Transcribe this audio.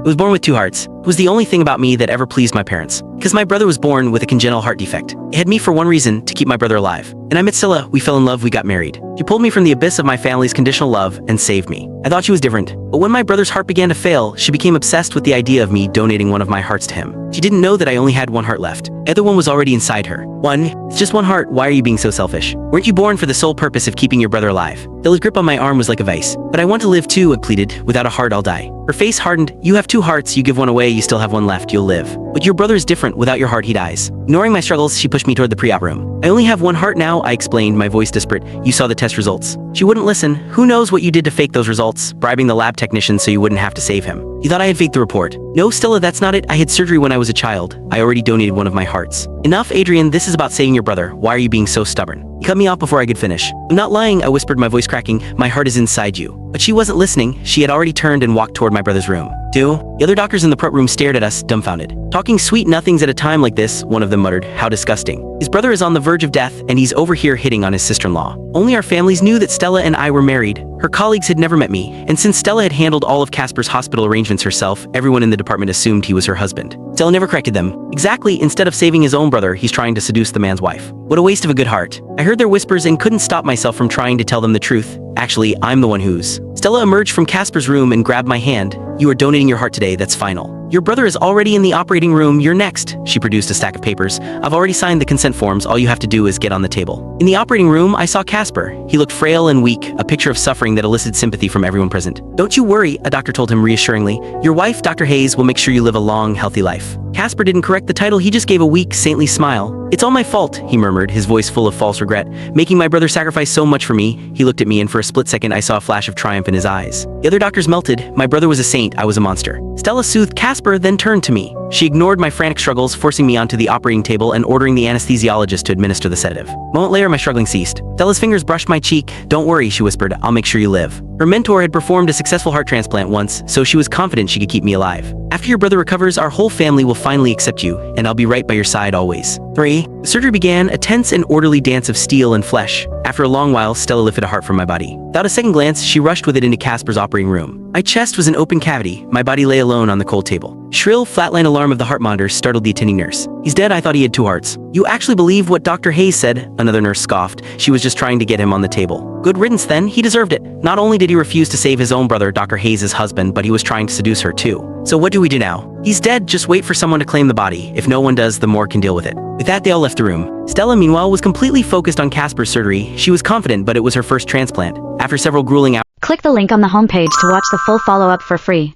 It was born with two hearts. It was the only thing about me that ever pleased my parents. Because my brother was born with a congenital heart defect. It had me for one reason, to keep my brother alive. And I met Stella, we fell in love, we got married. She pulled me from the abyss of my family's conditional love and saved me. I thought she was different, but when my brother's heart began to fail, she became obsessed with the idea of me donating one of my hearts to him. She didn't know that I only had one heart left. The other one was already inside her. It's just one heart, why are you being so selfish? Weren't you born for the sole purpose of keeping your brother alive? Stella's grip on my arm was like a vice. But I want to live too, I pleaded. Without a heart, I'll die. Her face hardened. You have two hearts, you give one away, you still have one left, you'll live. But your brother is different, without your heart, he dies. Ignoring my struggles, she pushed me toward the pre-op room. I only have one heart now, I explained, my voice desperate. You saw the test results. She wouldn't listen. Who knows what you did to fake those results, bribing the lab technician so you wouldn't have to save him. You thought I had faked the report. No, Stella, that's not it. I had surgery when I was a child. I already donated one of my hearts. Enough, Adrian, this is about saving your brother. Why are you being so stubborn? He cut me off before I could finish. I'm not lying, I whispered, my voice cracking. My heart is inside you. But she wasn't listening. She had already turned and walked toward my brother's room. The other doctors in the prep room stared at us, dumbfounded. Talking sweet nothings at a time like this, one of them muttered, how disgusting. His brother is on the verge of death, and he's over here hitting on his sister-in-law. Only our families knew that Stella and I were married. Her colleagues had never met me, and since Stella had handled all of Casper's hospital arrangements herself, everyone in the department assumed he was her husband. Stella never corrected them. Exactly, instead of saving his own brother, he's trying to seduce the man's wife. What a waste of a good heart. I heard their whispers and couldn't stop myself from trying to tell them the truth. Actually, I'm the one who's. Stella emerged from Casper's room and grabbed my hand. You are donating your heart today, that's final. Your brother is already in the operating room, you're next. She produced a stack of papers. I've already signed the consent forms, all you have to do is get on the table. In the operating room, I saw Casper. He looked frail and weak, a picture of suffering that elicited sympathy from everyone present. Don't you worry, a doctor told him reassuringly. Your wife, Dr. Hayes, will make sure you live a long, healthy life. Casper didn't correct the title, he just gave a weak, saintly smile. It's all my fault, he murmured, his voice full of false regret. Making my brother sacrifice so much for me. He looked at me and for a split second I saw a flash of triumph in his eyes. The other doctors melted. My brother was a saint, I was a monster. Stella soothed Casper, then turned to me. She ignored my frantic struggles, forcing me onto the operating table and ordering the anesthesiologist to administer the sedative. A moment later, my struggling ceased. Stella's fingers brushed my cheek. Don't worry, she whispered, I'll make sure you live. Her mentor had performed a successful heart transplant once, so she was confident she could keep me alive. After your brother recovers, our whole family will finally accept you, and I'll be right by your side always. 3. The surgery began, a tense and orderly dance of steel and flesh. After a long while, Stella lifted a heart from my body. Without a second glance, she rushed with it into Casper's operating room. My chest was an open cavity. My body lay alone on the cold table. Shrill, flatline alarm of the heart monitor startled the attending nurse. He's dead, I thought he had two hearts. You actually believe what Dr. Hayes said? Another nurse scoffed. She was just trying to get him on the table. Good riddance then, he deserved it. Not only did he refuse to save his own brother, Dr. Hayes' husband, but he was trying to seduce her too. So what do we do now? He's dead, just wait for someone to claim the body. If no one does, the morgue can deal with it. With that, they all left the room. Stella, meanwhile, was completely focused on Casper's surgery. She was confident, but it was her first transplant. After several grueling hours, Click the link on the homepage to watch the full follow-up for free.